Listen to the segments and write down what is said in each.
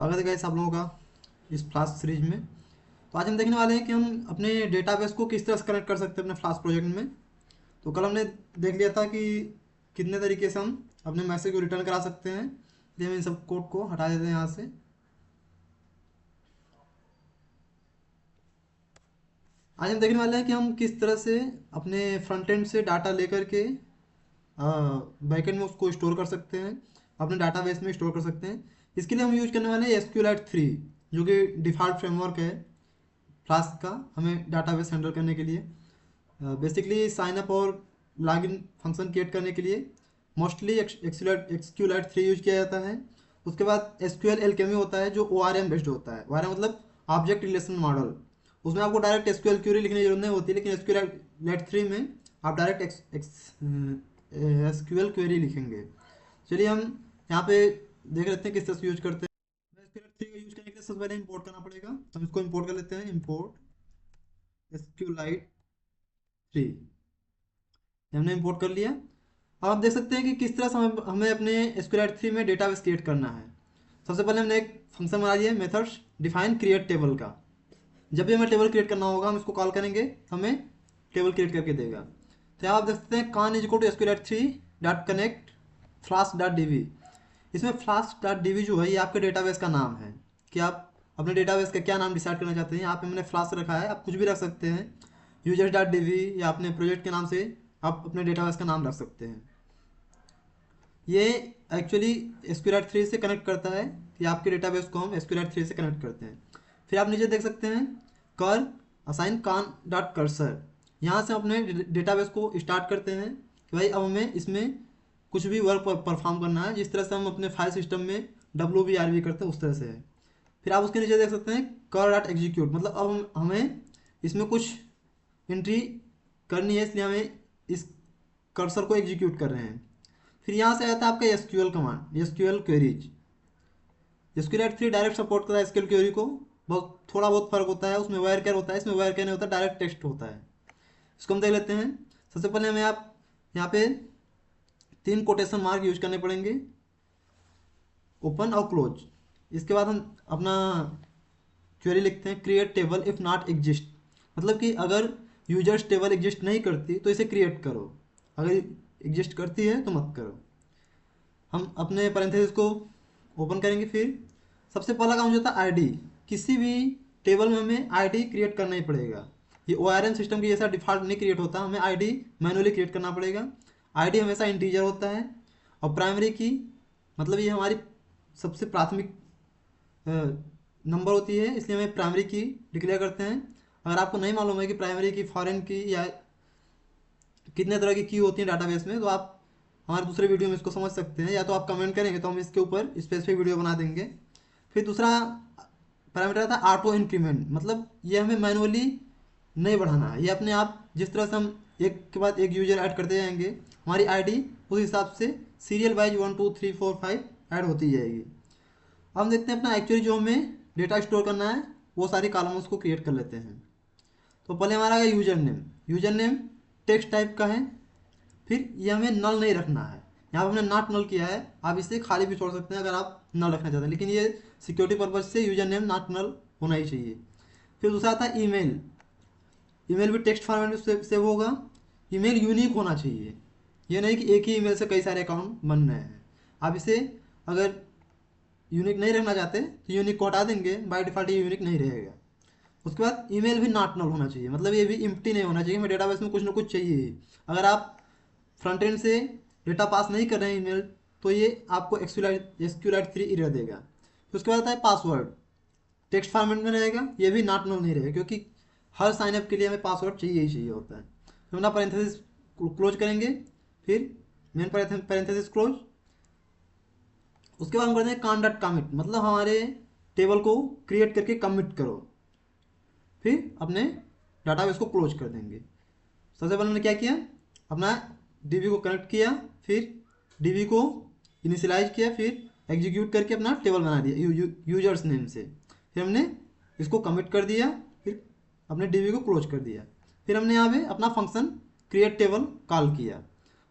स्वागत है गाइस आप लोगों का इस फ्लाश सीरीज में। तो आज हम देखने वाले हैं कि हम अपने डेटाबेस को किस तरह से कनेक्ट कर सकते हैं अपने फ्लाश प्रोजेक्ट में। तो कल हमने देख लिया था कि कितने तरीके से हम अपने मैसेज को रिटर्न करा सकते हैं। इसलिए हम इन सब कोड को हटा देते हैं यहाँ से। आज हम देखने वाले हैं कि हम किस तरह से अपने फ्रंट एंड से डाटा लेकर के बैकएंड में उसको स्टोर कर सकते हैं, अपने डाटाबेस में स्टोर कर सकते हैं। इसके लिए हम यूज करने वाले हैं एसक्यूएलाइट 3, जो कि डिफ़ॉल्ट फ्रेमवर्क है फ्लास्क का हमें डाटाबेस हैंडल करने के लिए। बेसिकली साइन अप और लॉगिन फंक्शन क्रिएट करने के लिए मोस्टली एक्सक्यूलाइट 3 यूज किया जाता है। उसके बाद एसक्यूएल एलकेमी होता है जो ORM बेस्ड होता है। ORM मतलब ऑब्जेक्ट रिलेशन मॉडल। उसमें आपको डायरेक्ट एसक्यूएल क्यूरी लिखने की जरूरत नहीं होती, लेकिन एसक्यूएलाइट 3 में आप डायरेक्ट एसक्यूएल क्वेरी लिखेंगे। चलिए हम यहाँ पे देख लेते हैं किस तरह से यूज करते हैं। एसक्यूएलाइट 3 का यूज करने के लिए सबसे पहले इंपोर्ट करना पड़ेगा, तो हम इसको इंपोर्ट कर लेते हैं। इंपोर्ट एसक्यूलाइट 3 हमने इंपोर्ट कर लिया। अब आप देख सकते हैं कि किस तरह से हमें अपने SQLite 3 में डेटाबेस क्रिएट करना है। सबसे पहले हमने एक फंक्शन बना दिया मेथड्स डिफाइन क्रिएट टेबल का। जब भी हमें टेबल क्रिएट करना होगा हम इसको कॉल करेंगे, हमें टेबल क्रिएट करके देगा। तो यहाँ आप देख सकते हैं con is equal to SQLite 3 dot connect flask dot D. इसमें फ्लास्क डॉट डी जो है ये आपके डेटाबेस का नाम है कि आप अपने डेटाबेस का क्या नाम डिसाइड करना चाहते हैं। यहाँ पे मैंने फ्लास्क रखा है, आप कुछ भी रख सकते हैं, यूजर्स डॉट डी या अपने प्रोजेक्ट के नाम से आप अपने डेटाबेस का नाम रख सकते हैं। ये एक्चुअली SQLite 3 से कनेक्ट करता है कि आपके डेटाबेस को हम SQLite 3 से कनेक्ट करते हैं। फिर आप नीचे देख सकते हैं कर असाइन कॉन डॉट कर्सर। यहाँ से हम अपने डेटाबेस को स्टार्ट करते हैं कि भाई अब हमें इसमें कुछ भी वर्क परफॉर्म करना है, जिस तरह से हम अपने फाइल सिस्टम में WBRB करते हैं उस तरह से है। फिर आप उसके नीचे देख सकते हैं कर डॉट एग्जीक्यूट, मतलब अब हमें इसमें कुछ एंट्री करनी है, इसलिए हमें इस कर्सर को एग्जीक्यूट कर रहे हैं। फिर यहाँ से आता है आपका SQL command, SQL queries. SQLite 3 direct support करता है एसक्यूएल क्वेरी को। बहुत थोड़ा बहुत फर्क होता है, उसमें वायर कैर होता है, इसमें वायर कैर नहीं होता, डायरेक्ट टेक्स्ट होता है। इसको हम देख लेते हैं। सबसे पहले हमें आप यहाँ पे 3 कोटेशन मार्क यूज करने पड़ेंगे, ओपन और क्लोज। इसके बाद हम अपना क्वेरी लिखते हैं create table if not exist, मतलब कि अगर यूजर्स टेबल एग्जिस्ट नहीं करती तो इसे क्रिएट करो, अगर एग्जिस्ट करती है तो मत करो। हम अपने पैरेंथेसिस को ओपन करेंगे। फिर सबसे पहला काम जो था आईडी, किसी भी टेबल में हमें आईडी क्रिएट करना ही पड़ेगा। ये ORM सिस्टम की जैसा डिफॉल्ट नहीं क्रिएट होता, हमें आईडी मैनुअली क्रिएट करना पड़ेगा। आईडी हमेशा इंटीजर होता है। और प्राइमरी की मतलब ये हमारी सबसे प्राथमिक नंबर होती है, इसलिए हमें प्राइमरी की डिक्लेयर करते हैं। अगर आपको नहीं मालूम है कि प्राइमरी की, फॉरेन की या कितने तरह की होती है डाटाबेस में, तो आप हमारे दूसरे वीडियो में इसको समझ सकते हैं, या तो आप कमेंट करेंगे तो हम इसके ऊपर स्पेसिफिक वीडियो बना देंगे। फिर दूसरा पैरामीटर था ऑटो इंक्रीमेंट, मतलब ये हमें मैनुअली नहीं बढ़ाना है, ये अपने आप जिस तरह से हम एक के बाद एक यूजर ऐड करते जाएंगे, हमारी आईडी उस हिसाब से सीरियल वाइज 1 2 3 4 5 ऐड होती जाएगी। अब हम देखते हैं अपना एक्चुअली जो हमें डेटा स्टोर करना है वो सारी कॉलम्स को क्रिएट कर लेते हैं। तो पहले हमारा है user name. User name text type का है। फिर ये हमें नल नहीं रखना है, यहाँ पर हमने नॉट नल किया है, आप इसे खाली भी छोड़ सकते हैं अगर आप नल रखना चाहते हैं, लेकिन ये सिक्योरिटी पर्पज से यूजर नेम नॉट नल होना ही चाहिए। फिर दूसरा आता है ईमेल। ईमेल भी टेक्स्ट फॉर्मेट में सेव होगा। ईमेल यूनिक होना चाहिए, ये नहीं कि एक ही ईमेल से कई सारे अकाउंट बन रहे हैं। आप इसे अगर यूनिक नहीं रखना चाहते तो यूनिक को हटा देंगे, बाय डिफॉल्ट ये यूनिक नहीं रहेगा। उसके बाद ईमेल भी नॉट नल होना चाहिए, मतलब ये भी इम्प्टी नहीं होना चाहिए, हमें डेटाबेस में कुछ ना कुछ चाहिए ही। अगर आप फ्रंट एंड से डेटा पास नहीं कर रहे हैं ईमेल, तो ये आपको SQLite 3 एरर देगा। फिर उसके बाद आता है पासवर्ड, टेक्स्ट फॉर्मेट में रहेगा, ये भी नॉट नल नहीं रहेगा, क्योंकि हर साइनअप के लिए हमें पासवर्ड चाहिए ही चाहिए होता है। तो अपना पैरेंथेसिस क्लोज करेंगे, फिर मेन पैरेंथेसिस क्लोज। उसके बाद हम करते हैं कान डॉट कमिट, मतलब हमारे टेबल को क्रिएट करके कमिट करो। फिर अपने डाटाबेस को क्लोज कर देंगे। सबसे पहले हमने क्या किया, अपना डीबी को कनेक्ट किया, फिर डीबी को इनिशियलाइज किया, फिर एग्जीक्यूट करके अपना टेबल बना दिया यूजर्स नेम से। फिर हमने इसको कमिट कर दिया, फिर अपने डीबी को क्लोज कर दिया। फिर हमने यहाँ पे अपना फंक्शन क्रिएट टेबल कॉल किया।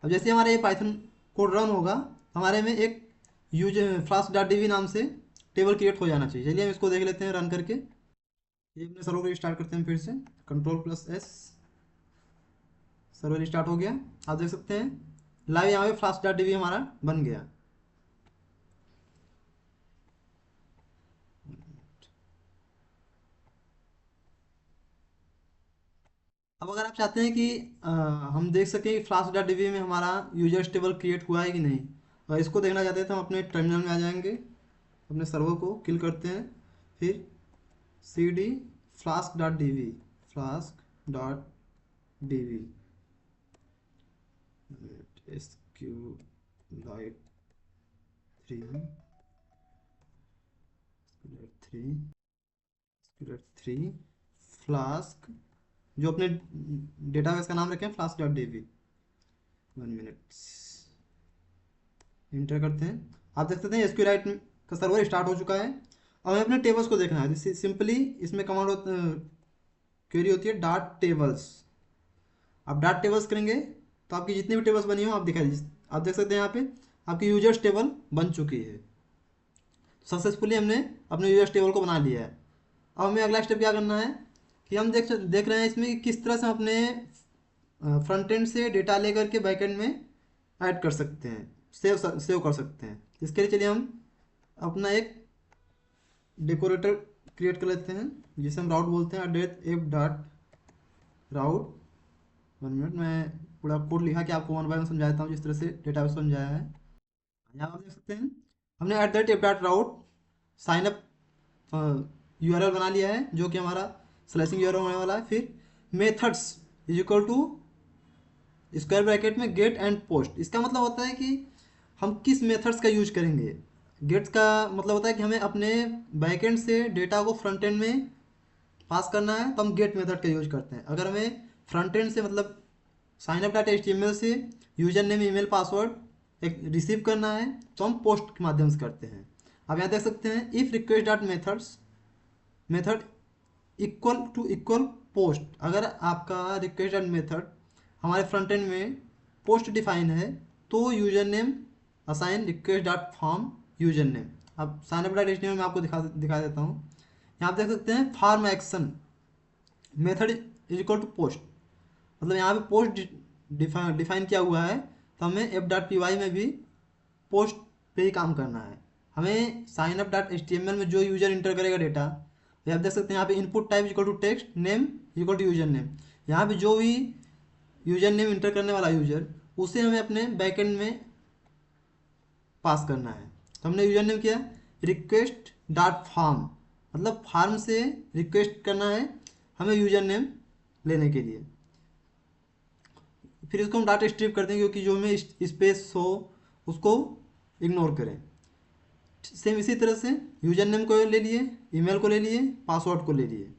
अब जैसे हमारा ये पाइथन कोड रन होगा, हमारे में एक यूज फ्लास्क डॉट डी नाम से टेबल क्रिएट हो जाना चाहिए। चलिए हम इसको देख लेते हैं रन करके। ये अपने सर्वर को स्टार्ट करते हैं फिर से, Ctrl+S, सर्वर स्टार्ट हो गया। आप देख सकते हैं लाइव यहाँ पे flask.db हमारा बन गया। अब अगर आप चाहते हैं कि हम देख सकें कि flask.db में हमारा यूजर्स टेबल क्रिएट हुआ है कि नहीं, और इसको देखना चाहते हैं तो हम अपने टर्मिनल में आ जाएंगे, अपने सर्वर को किल करते हैं, फिर cd flask.db, flask.db SQLite 3 SQLite 3 flask, जो अपने डेटाबेस का नाम रखें flask.db। 1 मिनट, इंटर करते हैं। आप देख सकते हैं SQLite का सर्वर स्टार्ट हो चुका है। अब हमें अपने टेबल्स को देखना है। सिंपली इसमें कमांड क्वेरी होती है डॉट टेबल्स। आप डॉट टेबल्स करेंगे तो आपकी जितनी भी टेबल्स बनी हो आप दिखा दीजिए। आप देख सकते हैं यहाँ पे आपकी यूजर्स टेबल बन चुकी है। सक्सेसफुली हमने अपने यूजर्स टेबल को बना लिया है। अब हमें अगला स्टेप क्या करना है कि हम देख रहे हैं इसमें कि किस तरह से हम अपने फ्रंट एंड से डेटा लेकर के बैक एंड में ऐड कर सकते हैं, सेव कर सकते हैं। इसके लिए चलिए हम अपना एक डेकोरेटर क्रिएट कर लेते हैं जिसे हम राउट बोलते हैं, @f.route। 1 मिनट, मैं पूरा कोड लिखा कि आपको वन बाय वन समझाता हूँ जिस तरह से डेटाबेस समझाया है। यहाँ आप देख सकते हैं हमने @f.route साइन अप यूआरएल बना लिया है जो कि हमारा स्लैशिंग यूआरएल होने वाला है। फिर methods is equal to square bracket में गेट एंड पोस्ट। इसका मतलब होता है कि हम किस मेथड्स का यूज करेंगे। गेट्स का मतलब होता है कि हमें अपने बैकएंड से डेटा को फ्रंट एंड में पास करना है तो हम गेट मेथड का यूज करते हैं। अगर हमें फ्रंट एंड से मतलब signup.html से यूजर नेम ईमेल पासवर्ड एक रिसीव करना है तो हम पोस्ट के माध्यम से करते हैं। अब यहाँ देख सकते हैं if request dot methods method equal to equal post. अगर आपका रिक्वेस्ट डॉट मेथड हमारे फ्रंट एंड में पोस्ट डिफाइन है तो user name assign request dot form user name. अब signup.html में आपको दिखा देता हूँ। यहाँ आप देख सकते हैं form action method is equal to post, मतलब यहाँ पे पोस्ट डिफाइन किया हुआ है तो हमें f.py में भी पोस्ट पे ही काम करना है। हमें signup.html में जो यूजर इंटर करेगा डेटा, ये आप देख सकते हैं यहाँ पे input type equal to text name equal to user name. यहाँ पे जो भी यूजर नेम इंटर करने वाला यूजर उसे हमें अपने बैकएंड में पास करना है। तो हमने यूजर नेम किया रिक्वेस्ट डॉट फॉर्म, मतलब फार्म से रिक्वेस्ट करना है हमें यूजर नेम लेने के लिए। फिर इसको हम डाटा स्ट्रिप करते हैं क्योंकि जो हमें स्पेस हो उसको इग्नोर करें। सेम इसी तरह से यूजर नेम को ले लिए, ईमेल को ले लिए, पासवर्ड को ले लिए।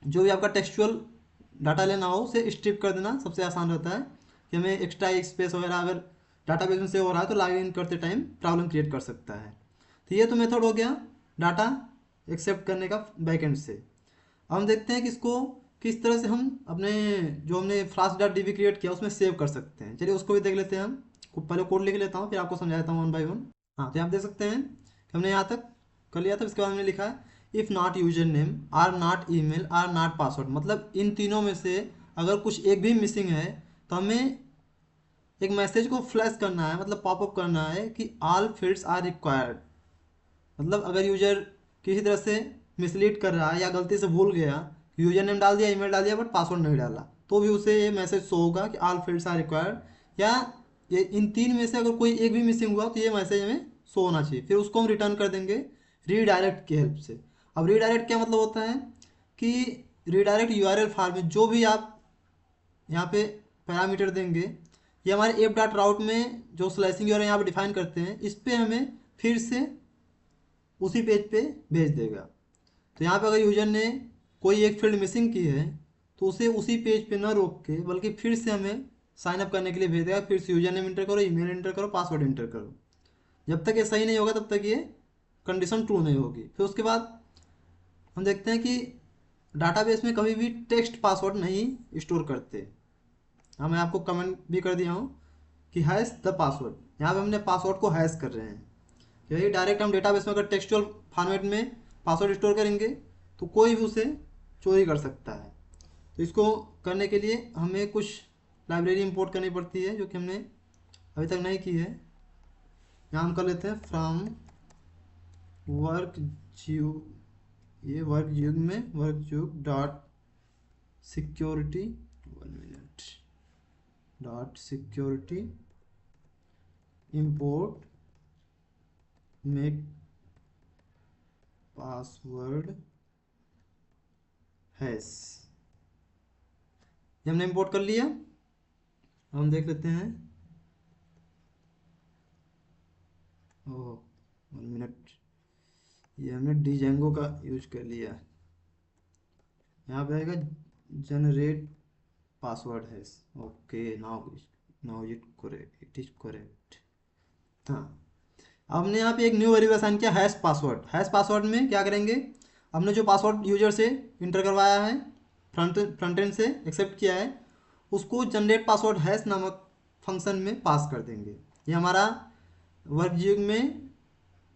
जो भी आपका टेक्सचुअल डाटा लेना हो उसे स्ट्रिप कर देना सबसे आसान रहता है कि हमें एक्स्ट्रा स्पेस वगैरह अगर डाटाबेस में सेव हो रहा है तो लॉग इन करते टाइम प्रॉब्लम क्रिएट कर सकता है। तो ये तो मेथड हो गया डाटा एक्सेप्ट करने का बैकएंड से। अब हम देखते हैं कि इसको किस तरह से हम अपने जो हमने flask.db क्रिएट किया उसमें सेव कर सकते हैं। चलिए उसको भी देख लेते हैं। हम पहले कोड लिख लेता हूँ फिर आपको समझाता हूँ वन बाय वन। हाँ, तो आप देख सकते हैं कि हमने यहाँ तक कर लिया था। इसके बाद हमने लिखा है if not user name or not email or not password, मतलब इन तीनों में से अगर कुछ एक भी मिसिंग है तो हमें एक मैसेज को फ्लैश करना है, मतलब पॉपअप करना है कि ऑल फील्ड्स आर रिक्वायर्ड। मतलब अगर यूजर किसी तरह से मिसलीड कर रहा है या गलती से भूल गया, यूजर नेम डाल दिया, ईमेल डाल दिया बट पासवर्ड नहीं डाला, तो भी उसे ये मैसेज शो होगा कि ऑल फील्ड्स आर रिक्वायर्ड। या ये इन तीन में से अगर कोई एक भी मिसिंग हुआ तो ये मैसेज हमें शो होना चाहिए। फिर उसको हम रिटर्न कर देंगे रीडायरेक्ट की हेल्प से। अब रीडायरेक्ट क्या मतलब होता है कि रीडायरेक्ट यूआरएल फाइल में जो भी आप यहाँ पे पैरामीटर देंगे ये हमारे एप डॉट राउट में जो स्लाइसिंग यूआरएल यहाँ पे डिफाइन करते हैं इस पर हमें फिर से उसी पेज पे भेज देगा। तो यहाँ पे अगर यूजर ने कोई एक फील्ड मिसिंग की है तो उसे उसी पेज पे न रोक के बल्कि फिर से हमें साइन अप करने के लिए भेज देगा। फिर से यूजर नेम इंटर करो, ईमेल इंटर करो, पासवर्ड इंटर करो। जब तक ये सही नहीं होगा तब तक ये कंडीशन ट्रू नहीं होगी। फिर उसके बाद हम देखते हैं कि डाटाबेस में कभी भी टेक्स्ट पासवर्ड नहीं स्टोर करते। हाँ, मैं आपको कमेंट भी कर दिया हूँ कि हैश द पासवर्ड, यहाँ पे हमने पासवर्ड को हैश कर रहे हैं। यही डायरेक्ट हम डेटाबेस में अगर टेक्सचुअल फॉर्मेट में पासवर्ड स्टोर करेंगे तो कोई भी उसे चोरी कर सकता है। तो इसको करने के लिए हमें कुछ लाइब्रेरी इंपोर्ट करनी पड़ती है, जो कि हमने अभी तक नहीं की है। यहाँ हम कर लेते हैं फ्रॉम वर्क जीव, ये वर्क युग में वर्क युग dot security, 1 minute, dot security import make password hash. ये हमने इंपोर्ट कर लिया। हम देख लेते हैं। ओह 1 मिनट, ये हमने डिजेंगो का यूज कर लिया। यहाँ पे आएगा generate password hash. Okay, now it is correct. हाँ, अब हमने यहाँ पे एक न्यू वेरिएबल असाइन किया, हैश पासवर्ड। हैश पासवर्ड में क्या करेंगे, हमने जो पासवर्ड यूजर से इंटर करवाया है, फ्रंट एंड से एक्सेप्ट किया है, उसको जनरेट पासवर्ड हैश नामक फंक्शन में पास कर देंगे। ये हमारा वर्क युग में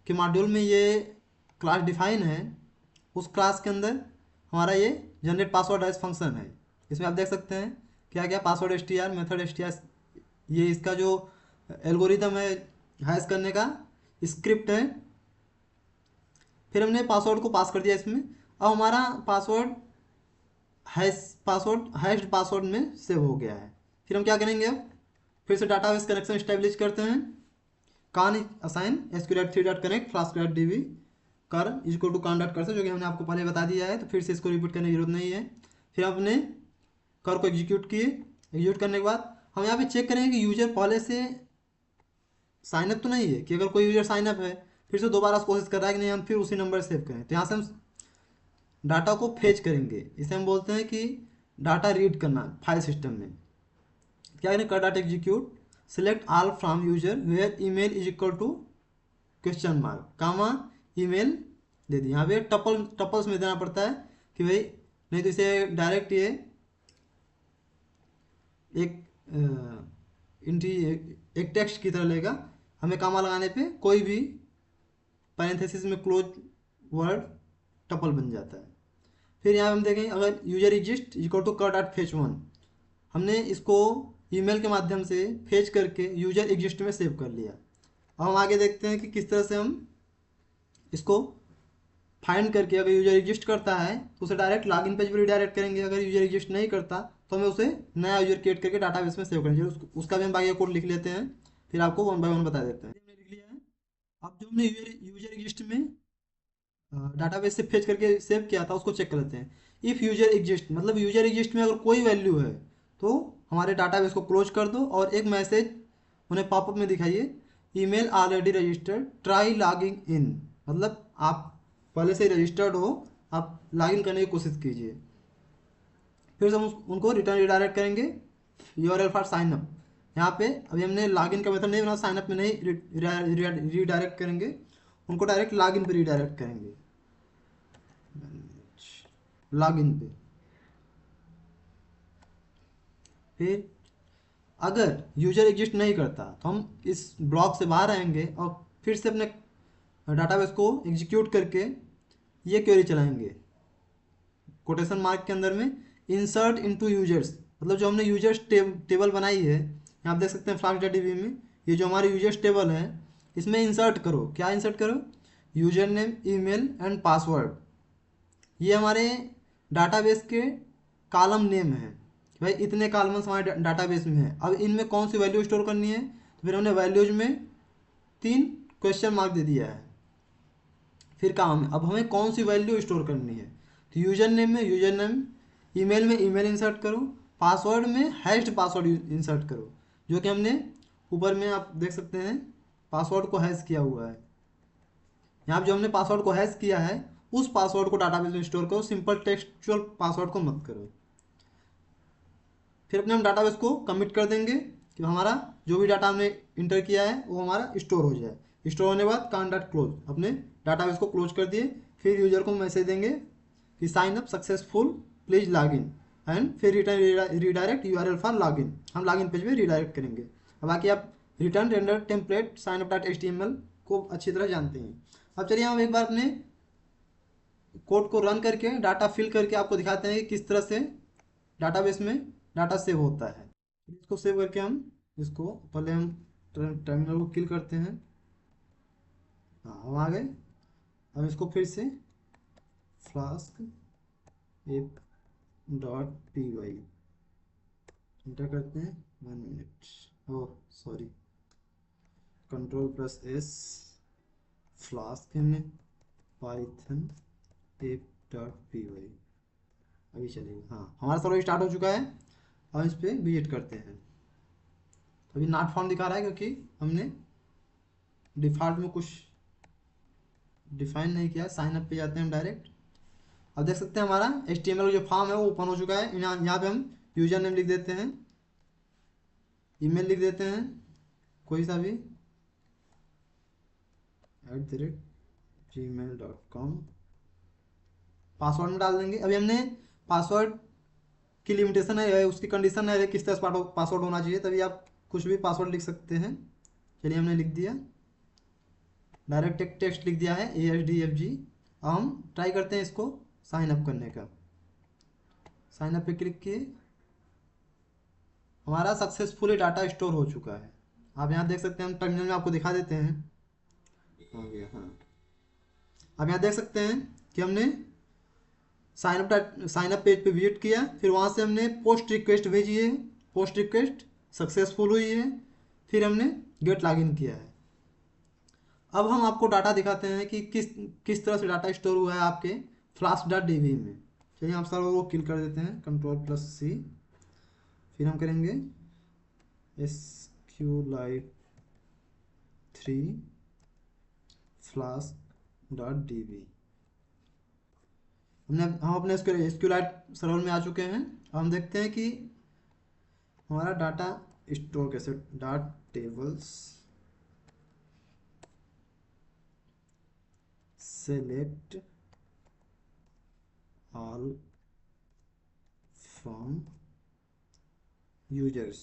के मॉड्यूल में ये क्लास डिफाइन है। उस क्लास के अंदर हमारा ये जनरेट पासवर्ड हैश फंक्शन है। इसमें आप देख सकते हैं क्या क्या पासवर्ड एसटीआर, मेथड एसटीआर, ये इसका जो एल्गोरिदम है हैश करने का स्क्रिप्ट है। फिर हमने पासवर्ड को पास कर दिया इसमें। अब हमारा पासवर्ड हैश्ड पासवर्ड में सेव हो गया है। फिर हम क्या करेंगे, अब फिर से डाटाबेस कनेक्शन स्टैब्लिश करते हैं। कान असाइन sql3.connect flask.db कर इक्वल टू कान डॉट कर से, जो कि हमने आपको पहले बता दिया है, तो फिर से इसको रिपीट करने की जरूरत नहीं है। फिर हमने कर को एग्जीक्यूट किए। एग्जीक्यूट करने के बाद हम यहाँ पे चेक करेंगे कि यूजर पहले से साइनअप तो नहीं है, कि अगर कोई यूजर साइनअप है फिर से दोबारा कोशिश कर रहा है कि नहीं, हम फिर उसी नंबर सेव करें। तो यहाँ से हम डाटा को फेच करेंगे। इसे हम बोलते हैं कि डाटा रीड करना फाइल सिस्टम में। क्या करें, कर data execute select all from user where email is equal to question mark comma email दे दी। यहाँ पे टपल्स में देना पड़ता है कि भाई, नहीं तो इसे डायरेक्ट ये एक टेक्स्ट की तरह लेगा। हमें कामा लगाने पे कोई भी पैरेंथेसिस में क्लोज वर्ड टपल बन जाता है। फिर यहाँ हम देखें, अगर यूजर एग्जिस्ट इक्वल टू कर डॉट फेच 1, हमने इसको ईमेल के माध्यम से फेच करके यूजर एग्जिस्ट में सेव कर लिया। अब हम आगे देखते हैं कि किस तरह से हम इसको फाइंड करके, अगर यूजर एग्जिस्ट करता है तो उसे डायरेक्ट लॉगिन पेज पर रिडायरेक्ट करेंगे। अगर यूजर एग्जिस्ट नहीं करता तो हमें उसे नया यूजर क्रिएट करके डाटाबेस में सेव करेंगे। उसका भी हम बाकी कोड लिख लेते हैं, फिर आपको 1 बाय 1 बता देते हैं। हमने लिख लिया है। अब जो हमने यूजर एग्जिस्ट में डाटाबेस से फेच करके सेव किया था उसको चेक कर लेते हैं। इफ़ यूजर एग्जिस्ट, मतलब यूजर एग्जिस्ट में अगर कोई वैल्यू है तो हमारे डाटाबेस को क्लोज कर दो और एक मैसेज उन्हें पॉपअप में दिखाइए, email already registered try logging in, मतलब आप पहले से रजिस्टर्ड हो, आप लॉगिन करने की कोशिश कीजिए। फिर से हम उनको रिटर्न रिडायरेक्ट करेंगे यूआरएल फॉर साइन अप। यहाँ पे अभी हमने लॉगिन का मेथड नहीं बना, साइन अप में नहीं रिडायरेक्ट करेंगे, उनको डायरेक्ट लॉगिन पे रिडायरेक्ट करेंगे, लॉगिन पे। फिर अगर यूजर एग्जिस्ट नहीं करता तो हम इस ब्लॉक से बाहर आएंगे और फिर से अपने डाटाबेस को एग्जीक्यूट करके ये क्वेरी चलाएंगे कोटेशन मार्क के अंदर में, इंसर्ट इनटू यूजर्स, मतलब जो हमने यूजर्स टेबल बनाई है, यहाँ आप देख सकते हैं flask.db में, ये जो हमारी यूजर्स टेबल है इसमें इंसर्ट करो। क्या इंसर्ट करो, user name, email and password. ये हमारे डाटाबेस के कॉलम नेम है, भाई इतने कॉलम्स हमारे डाटाबेस में है। अब इनमें कौन सी वैल्यू स्टोर करनी है, तो फिर हमने वैल्यूज में 3 क्वेश्चन मार्क दे दिया है। फिर काम है, अब हमें कौन सी वैल्यू स्टोर करनी है, तो यूजर नेम में यूजर नेम, ईमेल में ईमेल इंसर्ट करो, पासवर्ड में हैश्ड पासवर्ड इंसर्ट करो, जो कि हमने ऊपर में आप देख सकते हैं पासवर्ड को हैश किया हुआ है। यहाँ जो हमने पासवर्ड को हैश किया है उस पासवर्ड को डाटाबेस में स्टोर करो, सिंपल टेक्सचुअल पासवर्ड को मत करो। फिर अपने हम डाटाबेस को कमिट कर देंगे कि हमारा जो भी डाटा हमने इंटर किया है वो हमारा स्टोर हो जाए। स्टोर होने के बाद कान डॉट क्लोज, अपने डाटाबेस को क्लोज कर दिए। फिर यूजर को मैसेज देंगे कि sign up successful please log in, and फिर return redirect URL for log in, हम लॉग इन पेज में रिडायरेक्ट करेंगे। अब बाकी आप return render template sign up dot HTML को अच्छी तरह जानते हैं। अब चलिए हम एक बार अपने कोड को रन करके डाटा फिल करके आपको दिखाते हैं कि किस तरह से डाटाबेस में डाटा सेव होता है। इसको सेव करके हम इसको पहले हम टर्मिनल को किल करते हैं। हाँ, हम आ गए। अब इसको फिर से flask app dot P Y enter करते हैं। 1 minute, oh sorry, control flask हमने Python app dot P Y अभी चलेगा। हाँ, हमारा सर्वर स्टार्ट हो चुका है। अब इस पर विजिट करते हैं। तो अभी नॉट फाउंड दिखा रहा है क्योंकि हमने डिफ़ॉल्ट में कुछ डिफाइन नहीं किया। साइन अप पे जाते हैं हम डायरेक्ट। अब देख सकते हैं हमारा HTML जो फॉर्म है वो ओपन हो चुका है। यहाँ पे हम यूजर नेम लिख देते हैं, ईमेल लिख देते हैं कोई सा भी @gmail.com, पासवर्ड में डाल देंगे। अभी हमने पासवर्ड की लिमिटेशन है, उसकी कंडीशन है किस तरह से पासवर्ड होना चाहिए, तभी आप कुछ भी पासवर्ड लिख सकते हैं। चलिए हमने लिख दिया, डायरेक्ट एक टेक्स्ट लिख दिया है ASDFG। अब हम ट्राई करते हैं इसको साइन अप करने का। साइन अप पे क्लिक किए, हमारा सक्सेसफुली डाटा स्टोर हो चुका है। आप यहाँ देख सकते हैं, हम टर्मिनल में आपको दिखा देते हैं। हो गया, हाँ। अब यहाँ देख सकते हैं कि हमने साइन अप पेज पे विजिट किया, फिर वहाँ से हमने पोस्ट रिक्वेस्ट भेजी है, पोस्ट रिक्वेस्ट सक्सेसफुल हुई है, फिर हमने गेट लॉगिन किया है। अब हम आपको डाटा दिखाते हैं कि किस तरह से डाटा स्टोर हुआ है आपके flask.db में। चलिए हम सर्वर को किल कर देते हैं, कंट्रोल+C। फिर हम करेंगे SQLite3 flask.db। हम अपने SQLite सर्वर में आ चुके हैं। अब हम देखते हैं कि हमारा डाटा स्टोर कैसे, dot tables select all from users.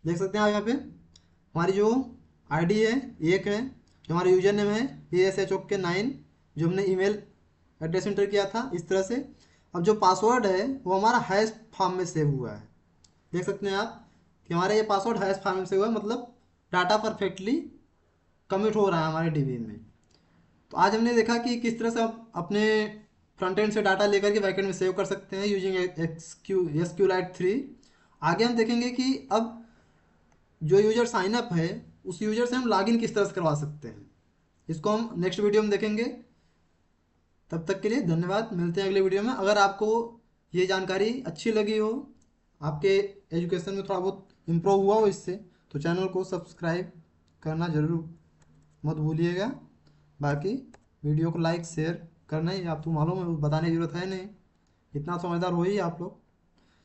देख सकते हैं आप यहाँ पे हमारी जो आईडी है एक है, जो हमारा यूजर नेम है ASHOK9, जो हमने ईमेल एड्रेस एंटर किया था इस तरह से। अब जो पासवर्ड है वो हमारा हैश फॉर्म में सेव हुआ है। देख सकते हैं आप कि हमारा ये पासवर्ड हैश फॉर्म में सेव हुआ है, मतलब डाटा परफेक्टली कमिट हो रहा है हमारे डीबी में। तो आज हमने देखा कि किस तरह से आप अपने फ्रंट एंड से डाटा लेकर के बैकएंड में सेव कर सकते हैं यूजिंग SQLite3। आगे हम देखेंगे कि अब जो यूजर साइन अप है उस यूजर से हम लॉगिन किस तरह से करवा सकते हैं। इसको हम नेक्स्ट वीडियो में देखेंगे। तब तक के लिए धन्यवाद, मिलते हैं अगले वीडियो में। अगर आपको ये जानकारी अच्छी लगी हो, आपके एजुकेशन में थोड़ा बहुत इम्प्रूव हुआ हो इससे, तो चैनल को सब्सक्राइब करना ज़रूर मत भूलिएगा। बाकी वीडियो को लाइक शेयर करना ही आपको मालूम है, बताने की जरूरत है नहीं, इतना समझदार हो ही आप लोग।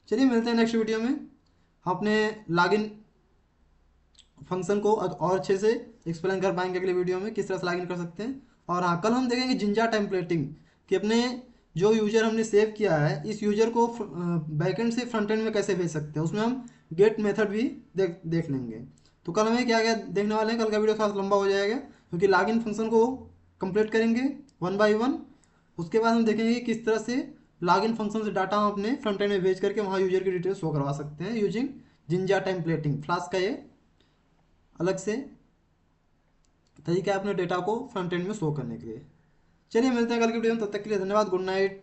चलिए मिलते हैं नेक्स्ट वीडियो में। हम अपने लॉगिन फंक्शन को और अच्छे से एक्सप्लेन कर पाएंगे अगले वीडियो में, किस तरह से लॉगिन कर सकते हैं। और हाँ, कल हम देखेंगे जिंजा टेम्पलेटिंग, कि अपने जो यूजर हमने सेव किया है इस यूजर को बैकएंड से फ्रंट एंड में कैसे भेज सकते हैं। उसमें हम गेट मेथड भी देख लेंगे। तो कल हमें क्या क्या देखने वाले हैं, कल का वीडियो थोड़ा लंबा हो जाएगा क्योंकि लॉगिन फंक्शन को कंप्लीट करेंगे 1 बाय 1। उसके बाद हम देखेंगे कि किस तरह से लॉगिन फंक्शन से डाटा हम अपने फ्रंट एंड में भेज करके वहाँ यूजर की डिटेल शो करवा सकते हैं यूजिंग जिंजा टेम्पलेटिंग। फ्लास्क का ये अलग से तरीका है अपने डेटा को फ्रंट एंड में शो करने के लिए। चलिए मिलते हैं कल की वीडियो में, तब तक के लिए धन्यवाद, गुड नाइट।